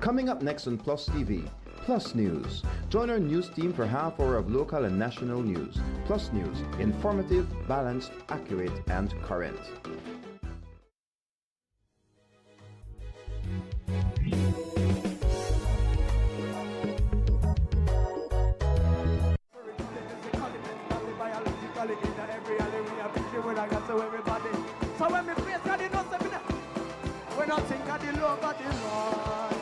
Coming up next on Plus TV, Plus News. Join our news team for half hour of local and national news. Plus News, informative, balanced, accurate, and current. So when we face God, you know something. When I think of the love of the Lord.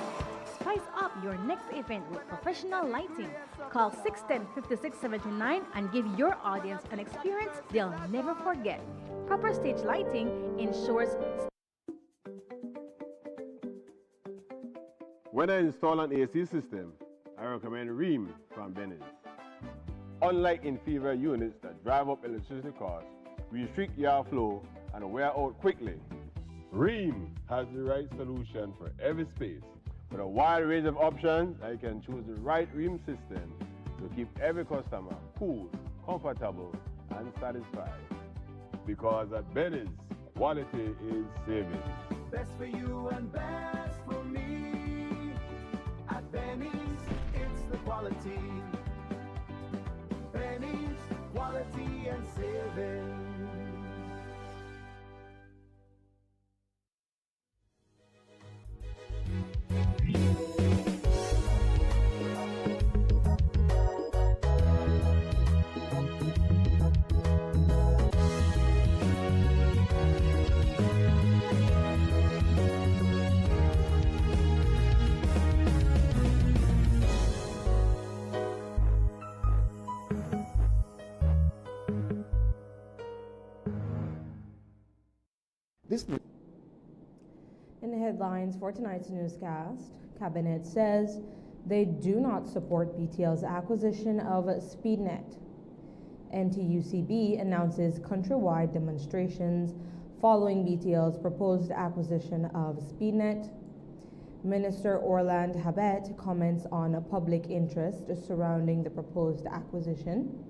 Spice up your next event with professional lighting. Call 610-5679 and give your audience an experience they'll never forget. Proper stage lighting ensures. When I install an AC system, I recommend Ream from Benny's. Unlike inferior units that drive up electricity costs, restrict yard flow, and wear out quickly, Ream has the right solution for every space. With a wide range of options, I can choose the right Ream system to keep every customer cool, comfortable, and satisfied. Because at Benny's, quality is saving. Best for you and best for me. At Benny's, it's the quality. Benny's, quality and saving. In the headlines for tonight's newscast, Cabinet says they do not support BTL's acquisition of Speednet. NTUCB announces countrywide demonstrations following BTL's proposed acquisition of Speednet. Minister Orland Habet comments on public interest surrounding the proposed acquisition.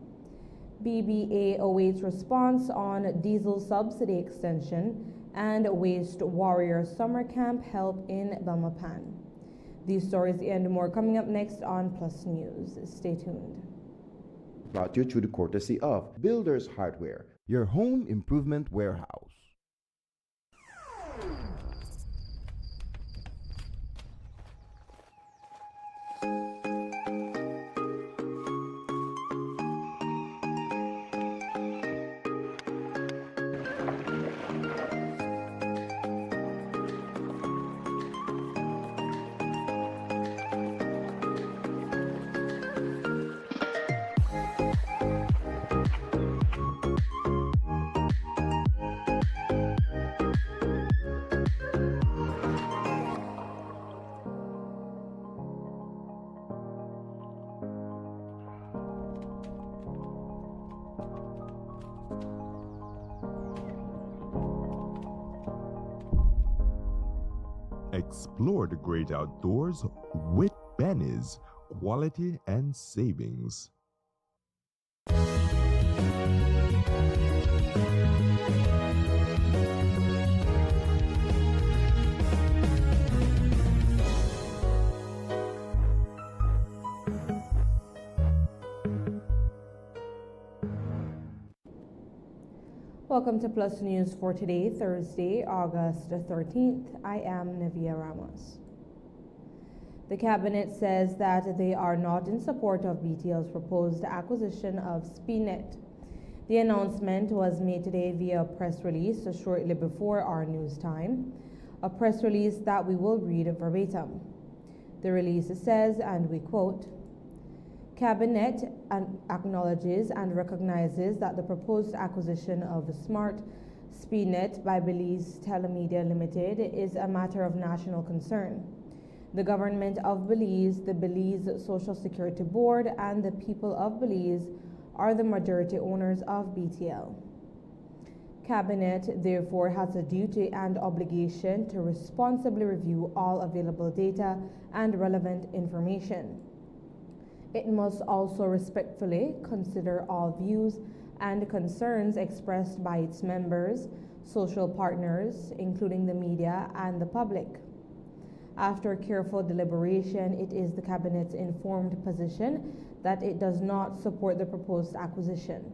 BBA awaits response on diesel subsidy extension and Waste Warrior Summer Camp help in Belmopan. These stories and more coming up next on Plus News. Stay tuned. Brought to you through the courtesy of Builders Hardware, your home improvement warehouse. Explore the great outdoors with Benny's, quality and savings. Welcome to Plus News for today, Thursday, August 13th. I am Nivea Ramos. The Cabinet says that they are not in support of BTL's proposed acquisition of Speednet. The announcement was made today via a press release shortly before our news time, a press release that we will read verbatim. The release says, and we quote, Cabinet acknowledges and recognizes that the proposed acquisition of Smart Speednet by Belize Telemedia Limited is a matter of national concern. The government of Belize, the Belize Social Security Board, and the people of Belize are the majority owners of BTL. Cabinet therefore has a duty and obligation to responsibly review all available data and relevant information. It must also respectfully consider all views and concerns expressed by its members, social partners, including the media and the public. After careful deliberation, it is the Cabinet's informed position that it does not support the proposed acquisition.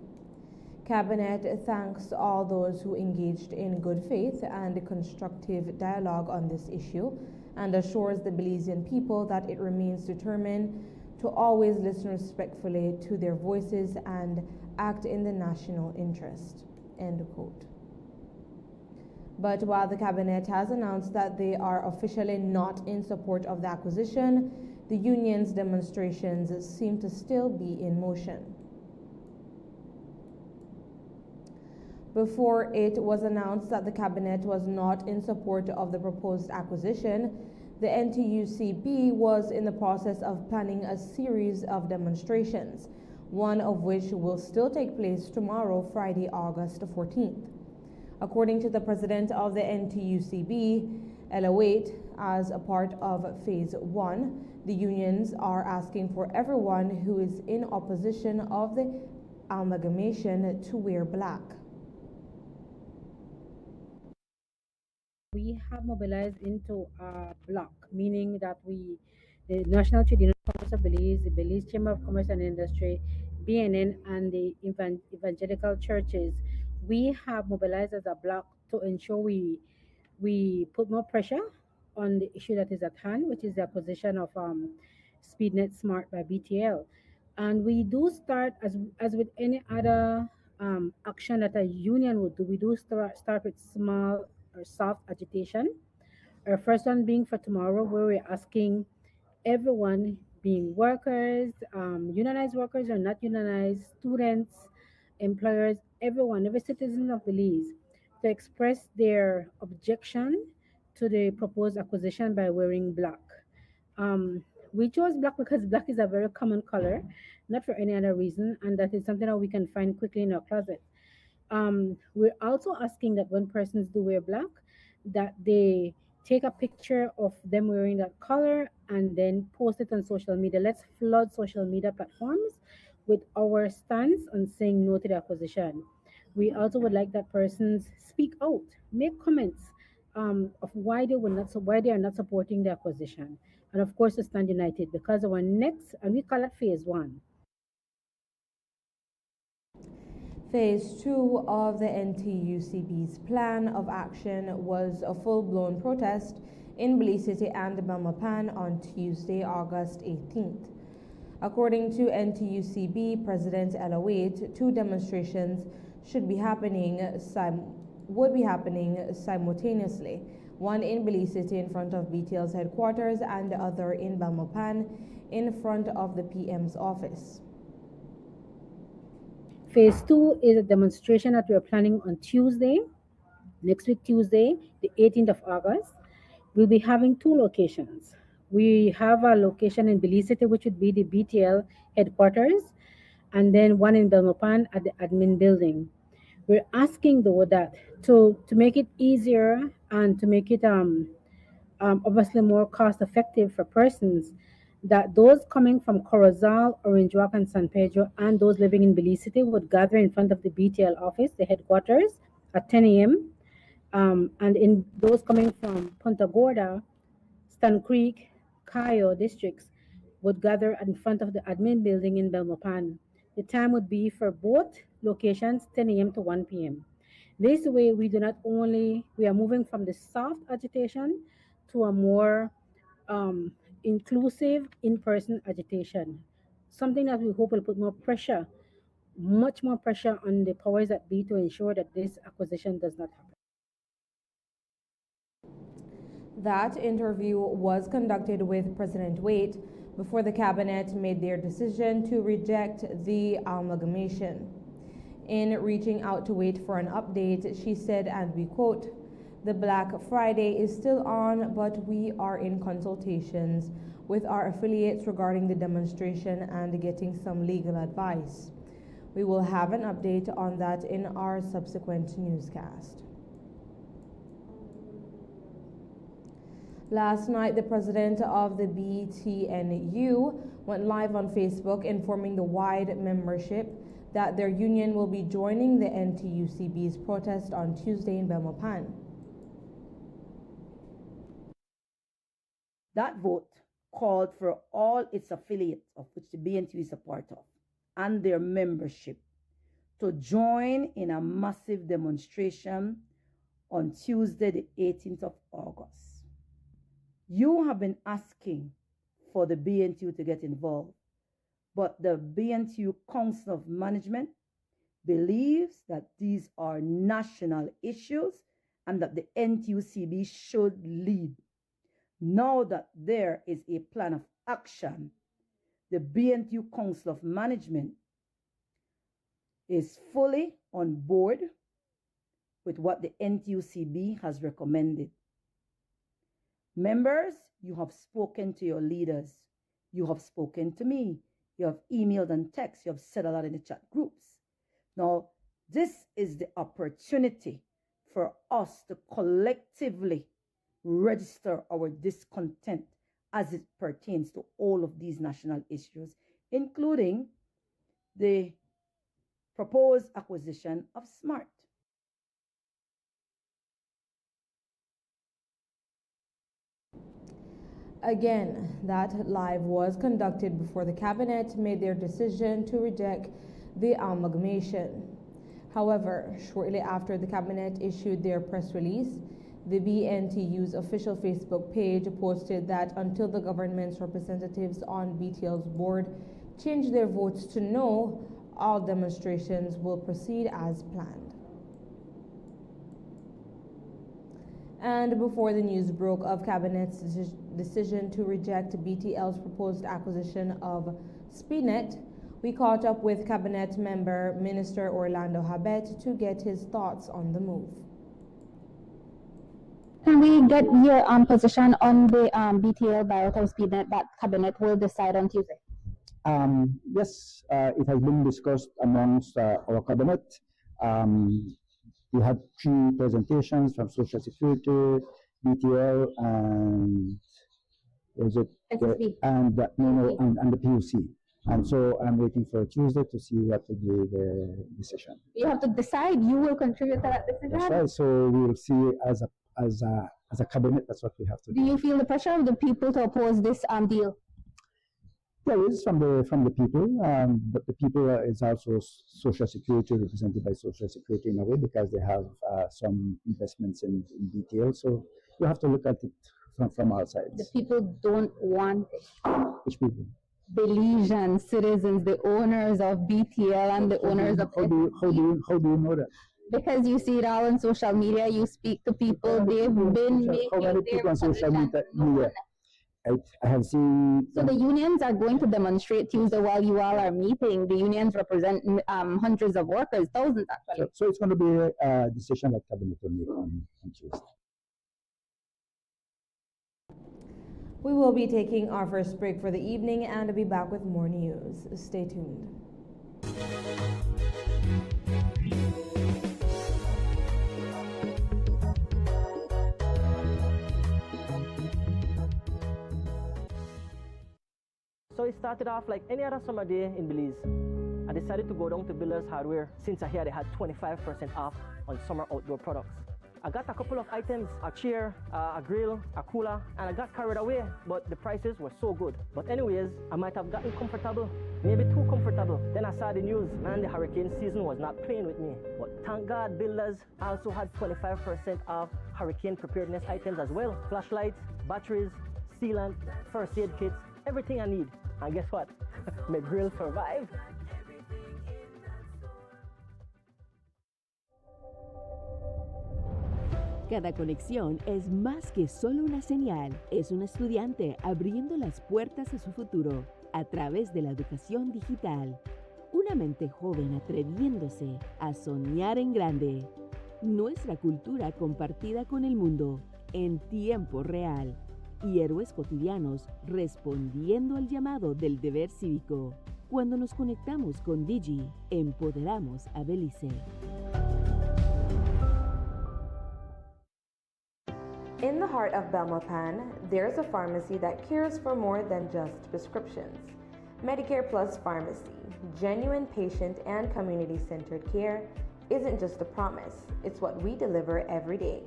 Cabinet thanks all those who engaged in good faith and constructive dialogue on this issue and assures the Belizean people that it remains determined to always listen respectfully to their voices and act in the national interest. End quote. But while the Cabinet has announced that they are officially not in support of the acquisition, the union's demonstrations seem to still be in motion. Before it was announced that the Cabinet was not in support of the proposed acquisition, the NTUCB was in the process of planning a series of demonstrations, one of which will still take place tomorrow, Friday, August 14th. According to the president of the NTUCB, Habet, as a part of Phase 1, the unions are asking for everyone who is in opposition of the amalgamation to wear black. We have mobilized into a block, meaning that the National Trade Union Congress of Belize, the Belize Chamber of Commerce and Industry, BNN, and the evangelical churches, we have mobilized as a block to ensure we put more pressure on the issue that is at hand, which is the acquisition of Speednet Smart by BTL. And we do start, as with any other action that a union would do, we do start with small or soft agitation. Our first one being for tomorrow, where we're asking everyone, being workers, unionized workers or not unionized, students, employers, everyone, every citizen of Belize, to express their objection to the proposed acquisition by wearing black. We chose black because black is a very common color, not for any other reason, and that is something that we can find quickly in our closet. We're also asking that when persons do wear black, that they take a picture of them wearing that color and then post it on social media. Let's flood social media platforms with our stance on saying no to the acquisition. We also would like that persons speak out, make comments of why why they are not supporting the acquisition, and of course to stand united, because our next, and we call it Phase 1. Phase 2 of the NTUCB's plan of action was a full-blown protest in Belize City and Belmopan on Tuesday, August 18th. According to NTUCB President Habet, two demonstrations would be happening simultaneously, one in Belize City in front of BTL's headquarters and the other in Belmopan in front of the PM's office. Phase 2 is a demonstration that we are planning on Tuesday, next week, Tuesday, the 18th of August. We'll be having two locations. We have a location in Belize City, which would be the BTL headquarters, and then one in Belmopan at the admin building. We're asking, though, that to make it easier and to make it obviously more cost effective for persons, that those coming from Corozal, Orange Walk, and San Pedro, and those living in Belize City would gather in front of the BTL office, the headquarters, at 10 a.m. And in those coming from Punta Gorda, Stan Creek, Cayo districts would gather in front of the admin building in Belmopan. The time would be for both locations 10 a.m. to 1 p.m. This way, we are moving from the soft agitation to a more inclusive in-person agitation, something that we hope will put more pressure, much more pressure on the powers that be to ensure that this acquisition does not happen. That interview was conducted with President Habet before the Cabinet made their decision to reject the amalgamation. In reaching out to Habet for an update, she said, and we quote, "The Black Friday is still on, but we are in consultations with our affiliates regarding the demonstration and getting some legal advice. We will have an update on that in our subsequent newscast." Last night, the president of the BTNU went live on Facebook informing the wide membership that their union will be joining the NTUCB's protest on Tuesday in Belmopan. That vote called for all its affiliates, of which the BNTU is a part of, and their membership to join in a massive demonstration on Tuesday, the 18th of August. You have been asking for the BNTU to get involved, but the BNTU Council of Management believes that these are national issues and that the NTUCB should lead. Now that there is a plan of action, the BNTU Council of Management is fully on board with what the NTUCB has recommended. Members, you have spoken to your leaders. You have spoken to me. You have emailed and text. You have said a lot in the chat groups. Now, this is the opportunity for us to collectively register our discontent as it pertains to all of these national issues, including the proposed acquisition of SMART. Again, that live was conducted before the cabinet made their decision to reject the amalgamation. However, shortly after the cabinet issued their press release, the BNTU's official Facebook page posted that until the government's representatives on BTL's board change their votes to no, all demonstrations will proceed as planned. And before the news broke of Cabinet's decision to reject BTL's proposed acquisition of Speednet, we caught up with Cabinet member Minister Orland Habet to get his thoughts on the move. Can we get your position on the BTL Biotech Speednet that Cabinet will decide on Tuesday? Yes, it has been discussed amongst our Cabinet. We had 3 presentations from Social Security, BTL, and and the PUC. And so I'm waiting for Tuesday to see what will be the decision. You have to decide. You will contribute to that decision. That's right. So we will see as a cabinet. That's what we have to do. Do you feel the pressure of the people to oppose this deal? There is from the people, but the people is also Social Security, represented by Social Security in a way, because they have some investments in BTL. So you have to look at it from our side. The people don't want it. Which people? Belizean citizens, the owners of BTL and the owners of. How do you know that? Because you see it all on social media. You speak to people. They've been making. How many people on social media? I have seen. So the unions are going to demonstrate Tuesday while you all are meeting. The unions represent hundreds of workers, thousands actually. So it's going to be a decision that Cabinet will make on Tuesday. We will be taking our first break for the evening and be back with more news. Stay tuned. So it started off like any other summer day in Belize. I decided to go down to Builders Hardware since I heard they had 25% off on summer outdoor products. I got a couple of items, a chair, a grill, a cooler, and I got carried away, but the prices were so good. But anyways, I might have gotten comfortable, maybe too comfortable. Then I saw the news, man, the hurricane season was not playing with me. But thank God Builders also had 25% off hurricane preparedness items as well. Flashlights, batteries, sealant, first aid kits, everything I need. And guess what? My grill survived. Cada conexión es más que solo una señal, es un estudiante abriendo las puertas a su futuro a través de la educación digital. Una mente joven atreviéndose a soñar en grande. Nuestra cultura compartida con el mundo en tiempo real. Y héroes cotidianos respondiendo al llamado del deber cívico. Cuando nos conectamos con Digi, empoderamos a Belice. In the heart of Belmopan, there's a pharmacy that cares for more than just prescriptions. Medicare Plus Pharmacy, genuine patient and community-centered care, isn't just a promise, it's what we deliver every day.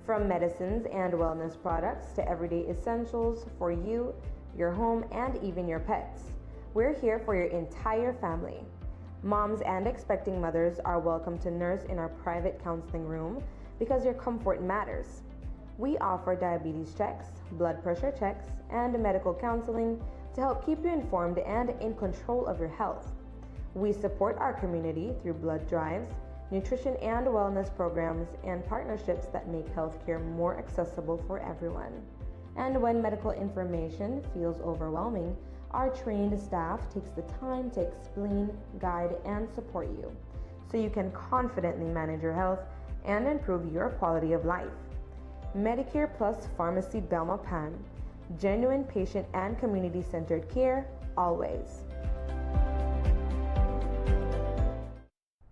From medicines and wellness products to everyday essentials for you, your home, and even your pets, we're here for your entire family. Moms and expecting mothers are welcome to nurse in our private counseling room because your comfort matters. We offer diabetes checks, blood pressure checks, and medical counseling to help keep you informed and in control of your health. We support our community through blood drives, nutrition and wellness programs, and partnerships that make healthcare more accessible for everyone. And when medical information feels overwhelming, our trained staff takes the time to explain, guide, and support you so you can confidently manage your health and improve your quality of life. Medicare Plus Pharmacy Belmopan, genuine patient and community-centered care, always.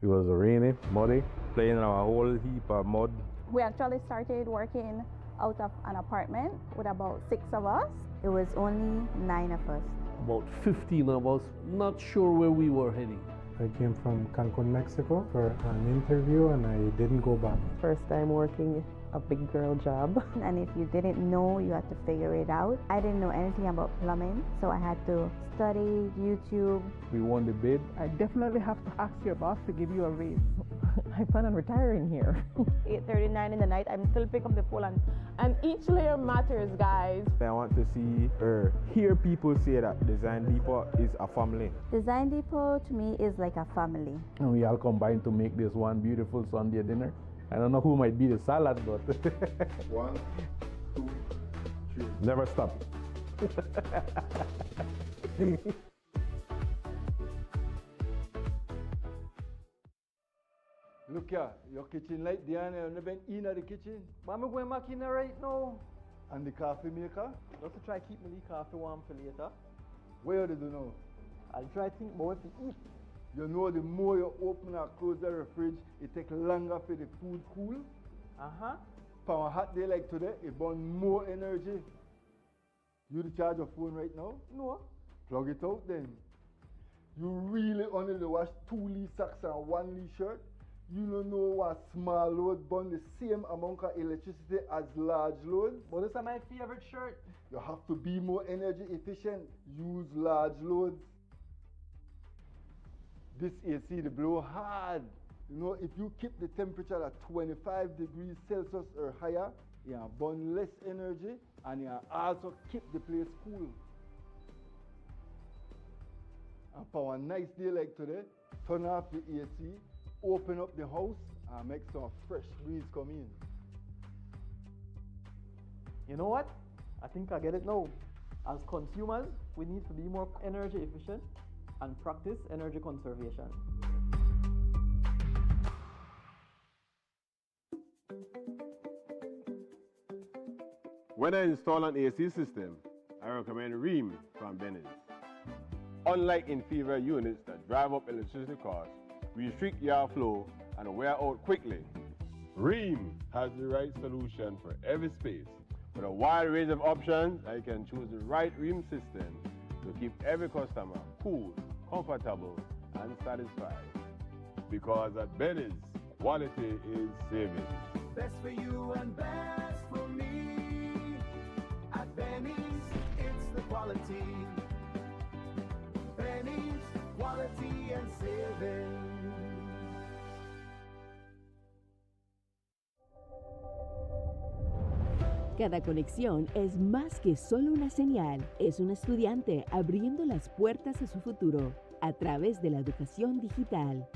It was rainy, muddy, playing in a whole heap of mud. We actually started working out of an apartment with about 6 of us. It was only 9 of us. About 15 of us, not sure where we were heading. I came from Cancun, Mexico for an interview and I didn't go back. First time working a big girl job. And if you didn't know, you had to figure it out. I didn't know anything about plumbing, so I had to study YouTube. We won the bid. I definitely have to ask your boss to give you a raise. I plan on retiring here. 8:39 in the night, I'm still picking up the phone and each layer matters, guys. I want to see or hear people say that Design Depot is a family. Design Depot to me is like a family. And we all combine to make this one beautiful Sunday dinner. I don't know who might be the salad, but 1, 2, 3. Never stop. Look here, your kitchen light there and you never in the kitchen. But I'm going back in there right now. And the coffee maker? Just to try keep my coffee warm for later. Where do you know? I'll try to think about what to eat. You know the more you open and close the fridge, it takes longer for the food cool. Uh-huh. For a hot day like today, it burns more energy. You charge your phone right now? No. Plug it out then. You really only wash 2 Lee socks and 1 Lee shirt? You don't know what small load burn the same amount of electricity as large loads? But this is my favorite shirt. You have to be more energy efficient. Use large loads. This AC, the blow hard. You know, if you keep the temperature at 25 degrees Celsius or higher, you burn less energy and you also keep the place cool. And for a nice day like today, turn off the AC, open up the house and make some fresh breeze come in. You know what? I think I get it now. As consumers, we need to be more energy efficient and practice energy conservation. When I install an AC system, I recommend Ream from Benny's. Unlike inferior units that drive up electricity costs, restrict yard flow, and wear out quickly, Ream has the right solution for every space. With a wide range of options, I can choose the right Ream system to keep every customer cool, comfortable, and satisfied. Because at Benny's, quality is saving. Best for you and best for me. At Benny's, it's the quality. Benny's, quality and saving. Cada conexión es más que solo una señal, es un estudiante abriendo las puertas a su futuro a través de la educación digital.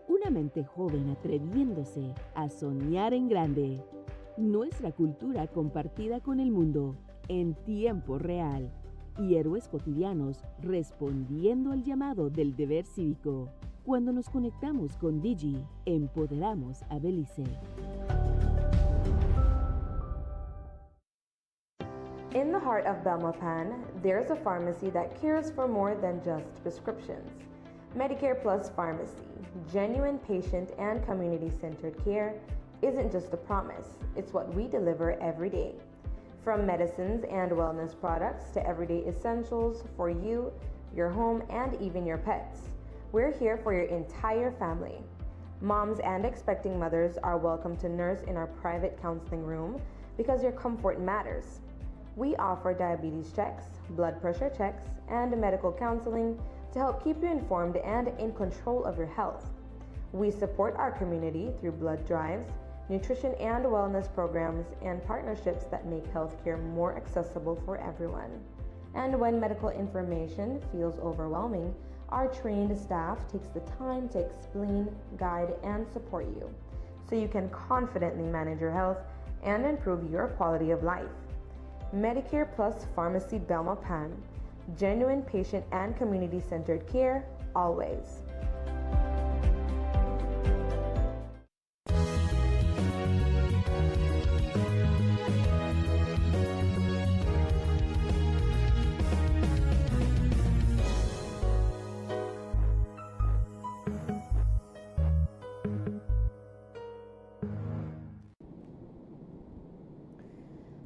Una mente joven atreviéndose a soñar en grande. Nuestra cultura compartida con el mundo en tiempo real. Y héroes cotidianos respondiendo al llamado del deber cívico. Cuando nos conectamos con Digi, empoderamos a Belice. In the heart of Belmopan, there's a pharmacy that cares for more than just prescriptions. Medicare Plus Pharmacy, genuine patient and community-centered care, isn't just a promise, it's what we deliver every day. From medicines and wellness products to everyday essentials for you, your home, and even your pets, we're here for your entire family. Moms and expecting mothers are welcome to nurse in our private counseling room because your comfort matters. We offer diabetes checks, blood pressure checks, and medical counseling to help keep you informed and in control of your health. We support our community through blood drives, nutrition and wellness programs, and partnerships that make healthcare more accessible for everyone. And when medical information feels overwhelming, our trained staff takes the time to explain, guide, and support you so you can confidently manage your health and improve your quality of life. Medicare Plus Pharmacy Belmopan, genuine patient and community-centered care, always.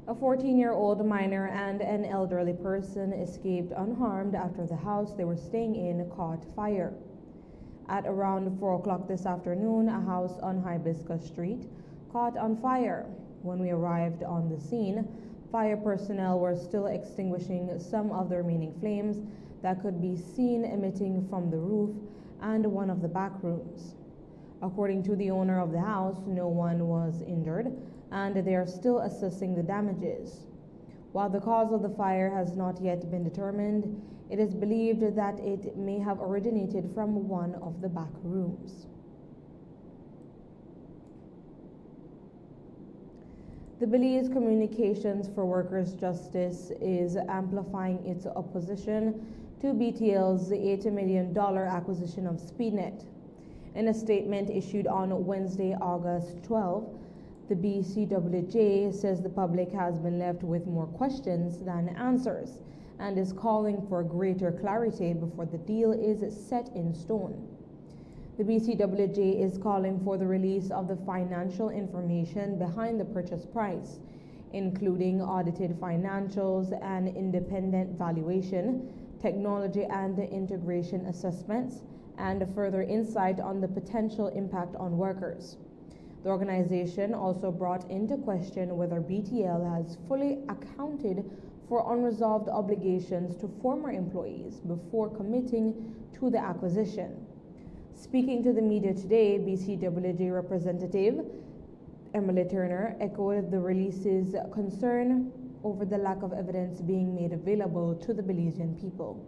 A 14-year-old minor and an elderly person escaped unharmed after the house they were staying in caught fire. At around 4 o'clock this afternoon, a house on Hibiscus Street caught on fire. When we arrived on the scene, fire personnel were still extinguishing some of the remaining flames that could be seen emitting from the roof and one of the back rooms. According to the owner of the house, no one was injured, and they are still assessing the damages. While the cause of the fire has not yet been determined, it is believed that it may have originated from one of the back rooms. The Belize Communications for Workers' Justice is amplifying its opposition to BTL's $8 million acquisition of Speednet. In a statement issued on Wednesday, August 12, the BCWJ says the public has been left with more questions than answers and is calling for greater clarity before the deal is set in stone. The BCWJ is calling for the release of the financial information behind the purchase price, including audited financials and independent valuation, technology and integration assessments, and further insight on the potential impact on workers. The organization also brought into question whether BTL has fully accounted for unresolved obligations to former employees before committing to the acquisition. Speaking to the media today, BCWJ representative Emily Turner echoed the release's concern over the lack of evidence being made available to the Belizean people.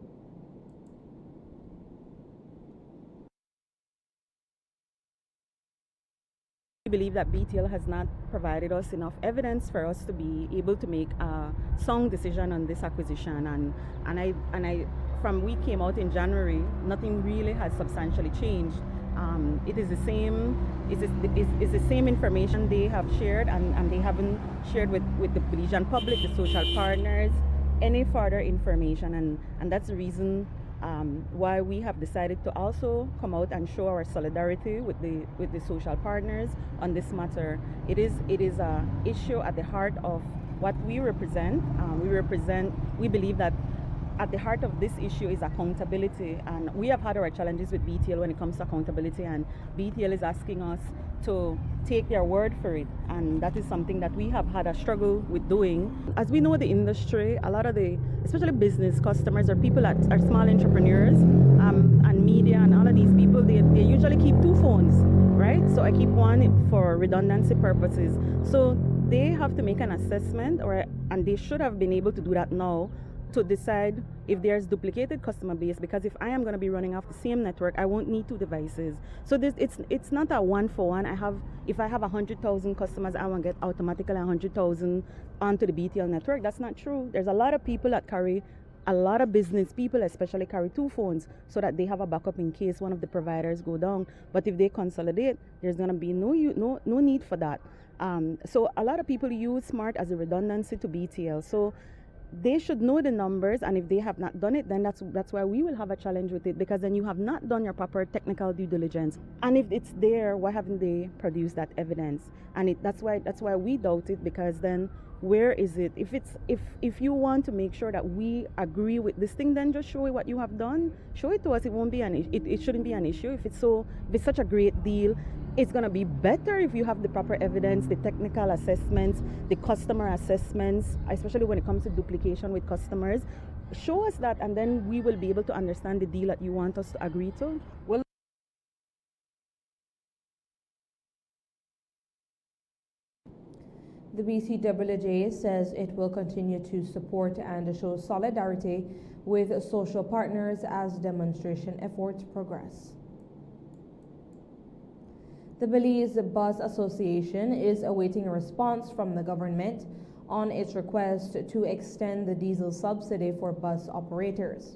We believe that BTL has not provided us enough evidence for us to be able to make a sound decision on this acquisition, and I from we came out in January, nothing really has substantially changed. It is the same. It's the same information they have shared, and they haven't shared with the Belizean public, the social partners, any further information, and that's the reason why we have decided to also come out and show our solidarity with the social partners on this matter. It is a issue at the heart of what we represent. We believe that at the heart of this issue is accountability, and we have had our challenges with BTL when it comes to accountability, and BTL is asking us to take their word for it, and that is something that we have had a struggle with doing. As we know, the industry, a lot of especially business customers or people that are small entrepreneurs and media and all of these people, they usually keep two phones, right? So I keep one for redundancy purposes. So they have to make an assessment, and they should have been able to do that now, to decide if there's duplicated customer base, because if I am going to be running off the same network, I won't need two devices. So it's not a one-for-one. If I have 100,000 customers, I won't get automatically 100,000 onto the BTL network. That's not true. There's a lot of people that carry, a lot of business people especially carry two phones so that they have a backup in case one of the providers go down. But if they consolidate, there's going to be no need for that. So a lot of people use Smart as a redundancy to BTL. So they should know the numbers, and if they have not done it, then that's why we will have a challenge with it, because then you have not done your proper technical due diligence. And if it's there, why haven't they produced that evidence? And that's why we doubt it, because then where is it? If you want to make sure that we agree with this thing, then just show what you have done. Show it to us. It won't be it shouldn't be an issue. If it's such a great deal, It's going to be better if you have the proper evidence, the technical assessments, the customer assessments, especially when it comes to duplication with customers. Show us that, and then we will be able to understand the deal that you want us to agree to. Well, the BCWJ says it will continue to support and show solidarity with social partners as demonstration efforts progress. The Belize Bus Association is awaiting a response from the government on its request to extend the diesel subsidy for bus operators.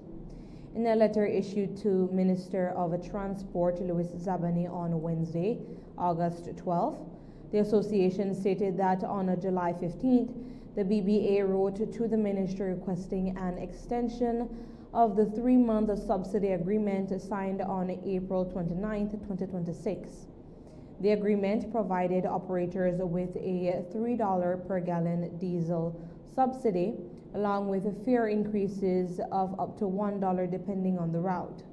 In a letter issued to Minister of Transport Louis Zabani on Wednesday, August 12th, the association stated that on July 15th, the BBA wrote to the ministry requesting an extension of the 3-month subsidy agreement signed on April 29, 2026. The agreement provided operators with a $3 per gallon diesel subsidy, along with fare increases of up to $1 depending on the route.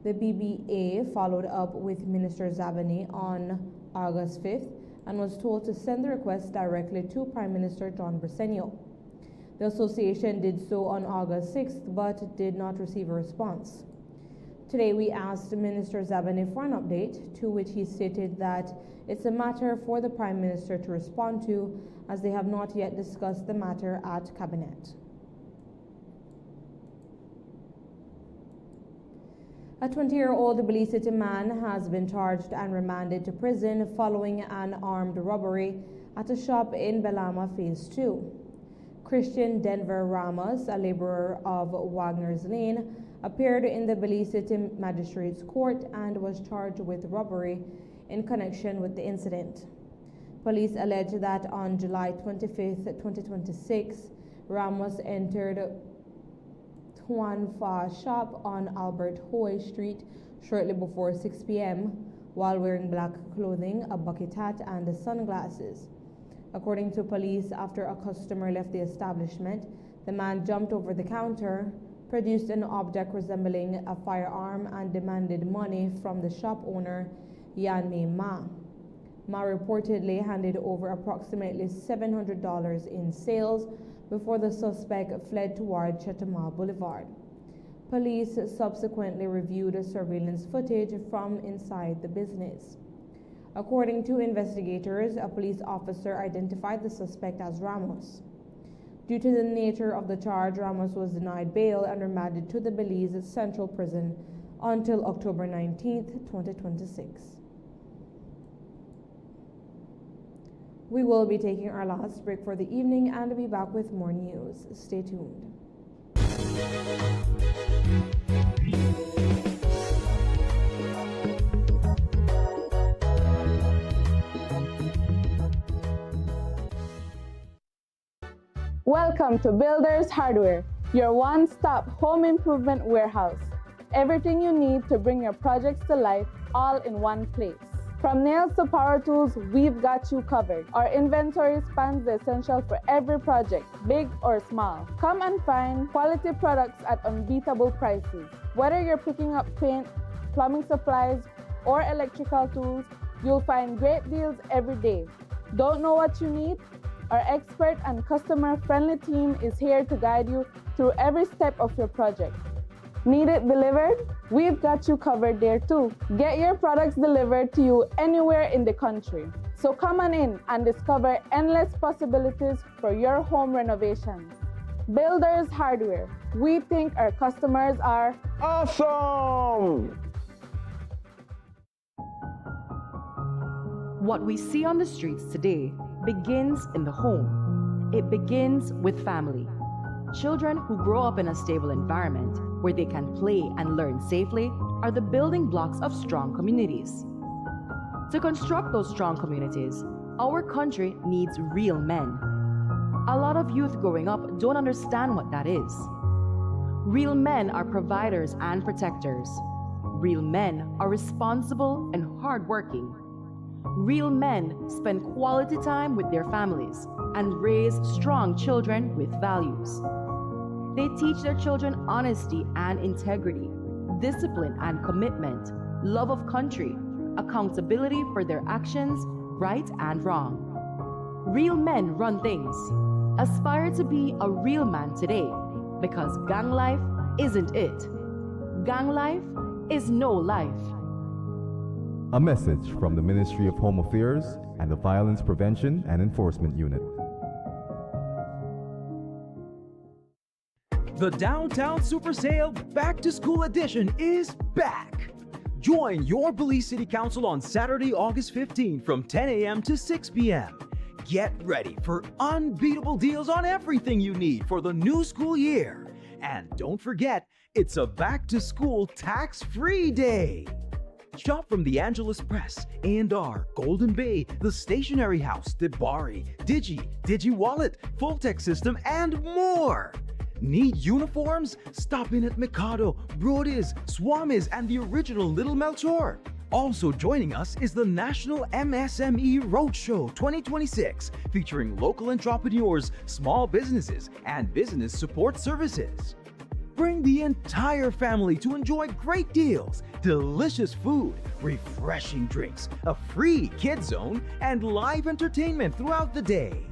The BBA followed up with Minister Zabani on August 5th and was told to send the request directly to Prime Minister John Briceño. The association did so on August 6th but did not receive a response. Today we asked Minister Zabani for an update, to which he stated that it's a matter for the Prime Minister to respond to, as they have not yet discussed the matter at Cabinet. A 20-year-old Belize City man has been charged and remanded to prison following an armed robbery at a shop in Belmopan Phase 2. Christian Denver Ramos, a laborer of Wagner's Lane, appeared in the Belize City Magistrates Court and was charged with robbery in connection with the incident. Police allege that on July 25, 2026, Ramos entered Tuan Pha's shop on Albert Hoy Street shortly before 6 p.m. while wearing black clothing, a bucket hat, and sunglasses. According to police, after a customer left the establishment, the man jumped over the counter, produced an object resembling a firearm, and demanded money from the shop owner, Yanmei Ma. Ma reportedly handed over approximately $700 in sales before the suspect fled toward Chetama Boulevard. Police subsequently reviewed surveillance footage from inside the business. According to investigators, a police officer identified the suspect as Ramos. Due to the nature of the charge, Ramos was denied bail and remanded to the Belize Central Prison until October 19, 2026. We will be taking our last break for the evening and be back with more news. Stay tuned. Welcome to Builders Hardware, your one-stop home improvement warehouse. Everything you need to bring your projects to life, all in one place. From nails to power tools, we've got you covered. Our inventory spans the essential for every project, big or small. Come and find quality products at unbeatable prices. Whether you're picking up paint, plumbing supplies, or electrical tools, you'll find great deals every day. Don't know what you need? Our expert and customer-friendly team is here to guide you through every step of your project. Need it delivered? We've got you covered there too. Get your products delivered to you anywhere in the country. So come on in and discover endless possibilities for your home renovations. Builders Hardware. We think our customers are awesome! What we see on the streets today begins in the home. It begins with family. Children who grow up in a stable environment where they can play and learn safely are the building blocks of strong communities. To construct those strong communities, our country needs real men. A lot of youth growing up don't understand what that is. Real men are providers and protectors. Real men are responsible and hardworking. Real men spend quality time with their families and raise strong children with values. They teach their children honesty and integrity, discipline and commitment, love of country, accountability for their actions, right and wrong. Real men run things. Aspire to be a real man today, because gang life isn't it. Gang life is no life. A message from the Ministry of Home Affairs and the Violence Prevention and Enforcement Unit. The Downtown Super Sale Back to School Edition is back. Join your Belize City Council on Saturday, August 15 from 10 a.m. to 6 p.m. Get ready for unbeatable deals on everything you need for the new school year. And don't forget, it's a back to school tax-free day. Shop from the Angelus Press, A&R, Golden Bay, The Stationery House, Debari, Digi Wallet, Full Tech System, and more. Need uniforms? Stop in at Mikado, Brody's, Swami's, and the original Little Melchor. Also joining us is the National MSME Roadshow 2026, featuring local entrepreneurs, small businesses, and business support services. Bring the entire family to enjoy great deals, delicious food, refreshing drinks, a free kids zone, and live entertainment throughout the day.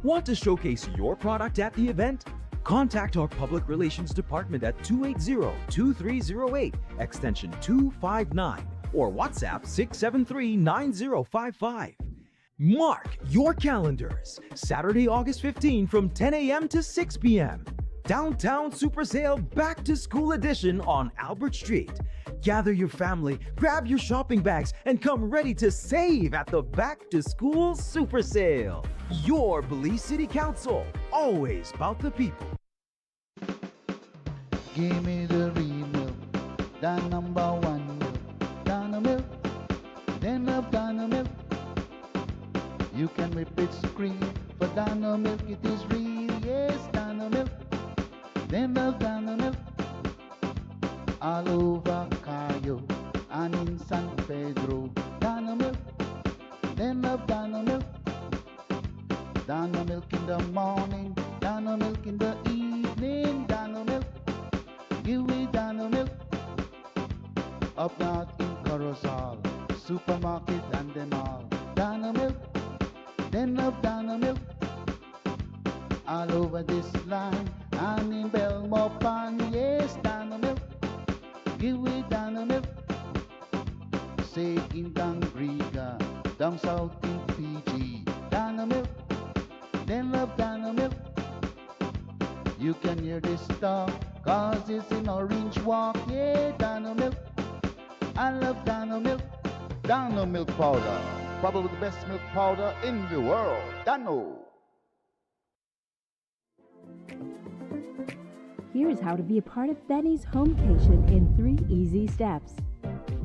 Want to showcase your product at the event? Contact our Public Relations Department at 280-2308, extension 259, or WhatsApp 673-9055. Mark your calendars. Saturday, August 15 from 10 a.m. to 6 p.m. Downtown Super Sale Back to School Edition on Albert Street. Gather your family, grab your shopping bags, and come ready to save at the Back to School Super Sale. Your Belize City Council, always about the people. Give me the real milk, the number one milk, Dano milk, then love Dano milk. You can whip it scream, for Dano milk it is real, yes, Dano milk, then love Dano milk. All over Cayo and in San Pedro, Dano milk, then love Dano milk. Dano milk in the morning, Dano milk in the evening, Dano milk. Give me Dano milk. Up north in Corozal, supermarket and them all. Dano milk, then love Dano milk. All over this land and in Belmopan, yes, Dano milk. Give me Dano milk. Say in Dangriga, down south in Fiji, Dano milk, then love Dano milk. You can hear this talk, cause it's in Orange Walk, yeah, Dano milk. I love Dano milk. Dano milk powder, probably the best milk powder in the world. Dano. Here's how to be a part of Benny's Homecation in 3 easy steps.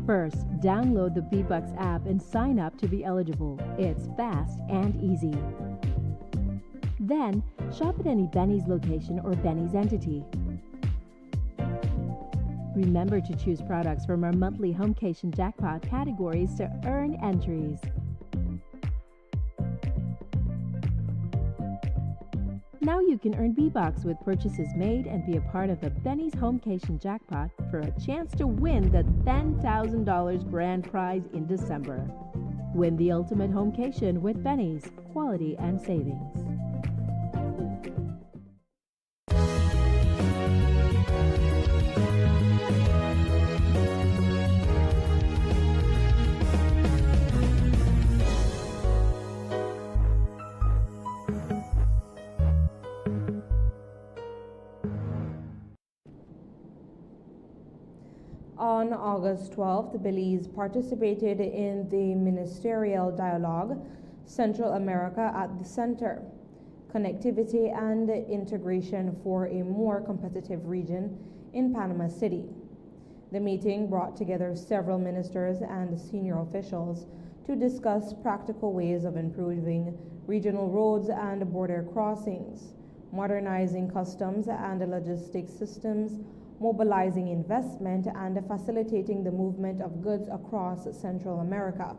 First, download the B-Bucks app and sign up to be eligible. It's fast and easy. Then, shop at any Benny's location or Benny's entity. Remember to choose products from our monthly Homecation jackpot categories to earn entries. Now you can earn B-Bucks with purchases made and be a part of the Benny's Homecation jackpot for a chance to win the $10,000 grand prize in December. Win the ultimate Homecation with Benny's, quality and savings. On August 12th, Belize participated in the ministerial dialogue, Central America at the Center, Connectivity and Integration for a More Competitive Region in Panama City. The meeting brought together several ministers and senior officials to discuss practical ways of improving regional roads and border crossings, modernizing customs and logistics systems, mobilizing investment, and facilitating the movement of goods across Central America.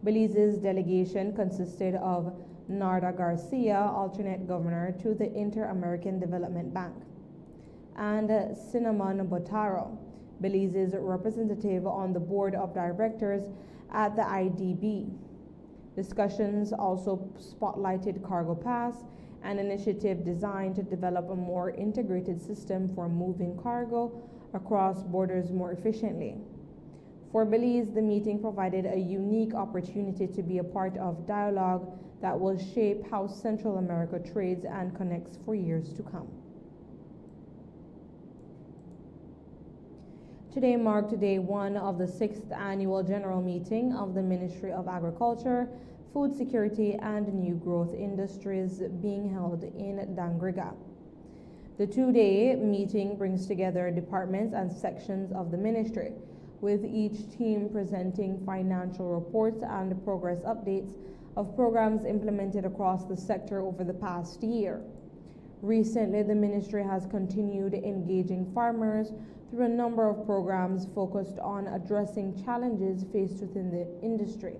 Belize's delegation consisted of Narda Garcia, alternate governor to the Inter-American Development Bank, and Cinnamon Botaro, Belize's representative on the board of directors at the IDB. Discussions also spotlighted Cargo Pass, an initiative designed to develop a more integrated system for moving cargo across borders more efficiently. For Belize, the meeting provided a unique opportunity to be a part of dialogue that will shape how Central America trades and connects for years to come. Today marked day one of the 6th annual general meeting of the Ministry of Agriculture, Food Security and New Growth Industries being held in Dangriga. The two-day meeting brings together departments and sections of the ministry, with each team presenting financial reports and progress updates of programs implemented across the sector over the past year. Recently, the ministry has continued engaging farmers through a number of programs focused on addressing challenges faced within the industry,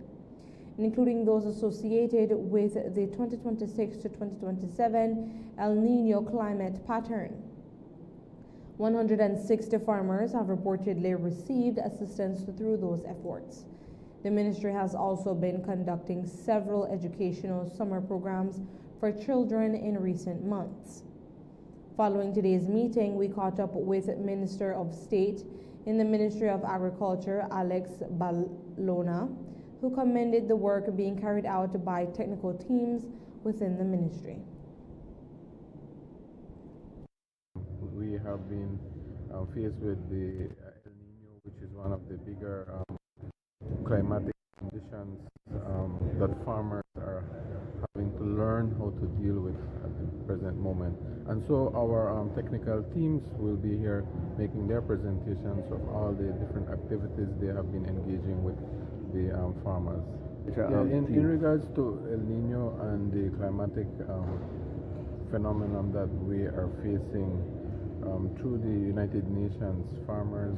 including those associated with the 2026 to 2027 El Niño climate pattern. 160 farmers have reportedly received assistance through those efforts. The ministry has also been conducting several educational summer programs for children in recent months. Following today's meeting, we caught up with Minister of State in the Ministry of Agriculture, Alex Balona, who commended the work being carried out by technical teams within the ministry. We have been faced with the El Niño, which is one of the bigger climatic conditions that farmers are having to learn how to deal with at the present moment. And so our technical teams will be here making their presentations of all the different activities they have been engaging with the farmers. In regards to El Niño and the climatic phenomenon that we are facing, through the United Nations, farmers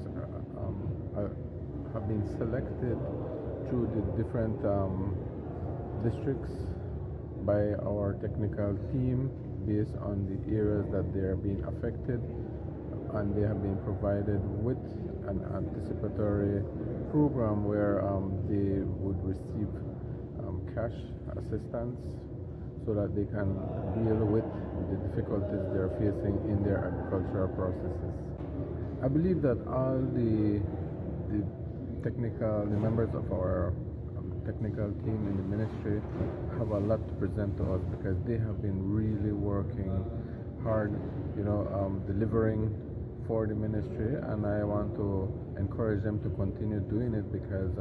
have been selected through the different districts by our technical team based on the areas that they are being affected, and they have been provided with an anticipatory program where they would receive cash assistance so that they can deal with the difficulties they're facing in their agricultural processes. I believe that all the members of our technical team in the ministry have a lot to present to us, because they have been really working hard, delivering for the ministry, and I want to encourage them to continue doing it, because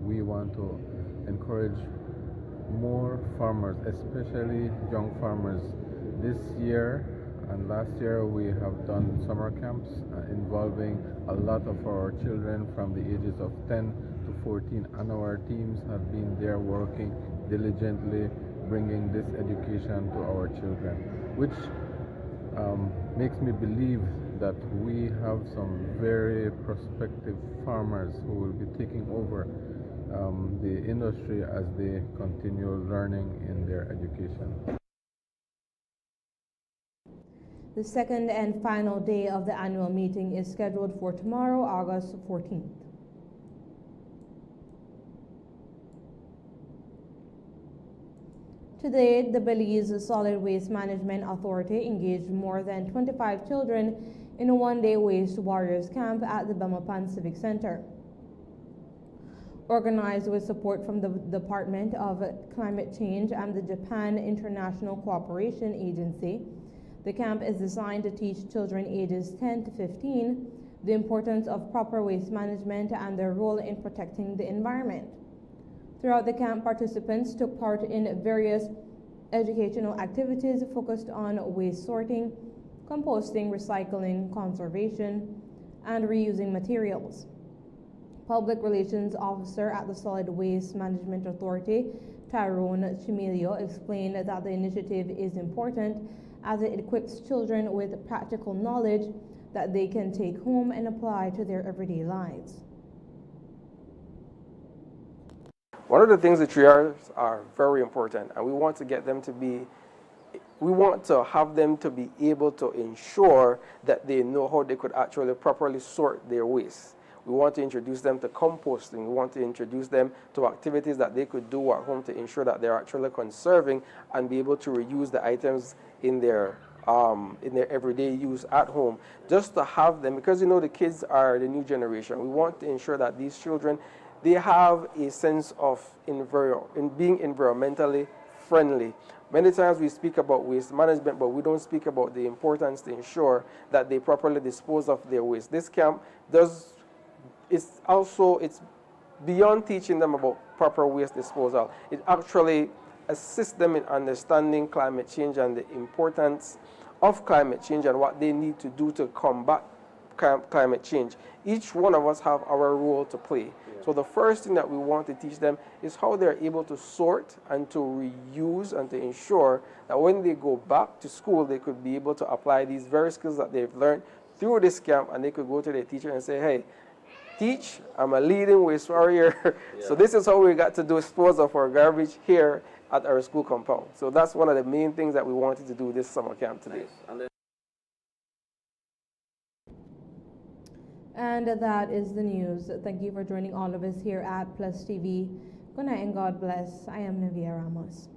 we want to encourage more farmers, especially young farmers. This year and last year we have done summer camps involving a lot of our children from the ages of 10 to 14, and our teams have been there working diligently, bringing this education to our children, which makes me believe that we have some very prospective farmers who will be taking over the industry as they continue learning in their education. The second and final day of the annual meeting is scheduled for tomorrow, August 14th. Today, the Belize Solid Waste Management Authority engaged more than 25 children in a one-day Waste Warriors camp at the Belmopan Civic Center. Organized with support from the Department of Climate Change and the Japan International Cooperation Agency, the camp is designed to teach children ages 10 to 15 the importance of proper waste management and their role in protecting the environment. Throughout the camp, participants took part in various educational activities focused on waste sorting, composting, recycling, conservation, and reusing materials. Public Relations Officer at the Solid Waste Management Authority, Tyrone Chimilio, explained that the initiative is important as it equips children with practical knowledge that they can take home and apply to their everyday lives. One of the things that triers are very important, and we want to get them to be we want to have them to be able to ensure that they know how they could actually properly sort their waste. We want to introduce them to composting. We want to introduce them to activities that they could do at home to ensure that they're actually conserving and be able to reuse the items in their everyday use at home. Just to have them, because you know the kids are the new generation, we want to ensure that these children, they have a sense of being environmentally friendly. Many times we speak about waste management, but we don't speak about the importance to ensure that they properly dispose of their waste. This camp it's beyond teaching them about proper waste disposal. It actually assists them in understanding climate change and the importance of climate change and what they need to do to combat climate change. Each one of us have our role to play. So the first thing that we want to teach them is how they're able to sort and to reuse and to ensure that when they go back to school, they could be able to apply these very skills that they've learned through this camp, and they could go to their teacher and say, hey, teach, I'm a leading waste warrior. So this is how we got to dispose of our garbage here at our school compound. So that's one of the main things that we wanted to do this summer camp today. And that is the news. Thank you for joining all of us here at Plus TV. Good night and God bless. I am Navia Ramos.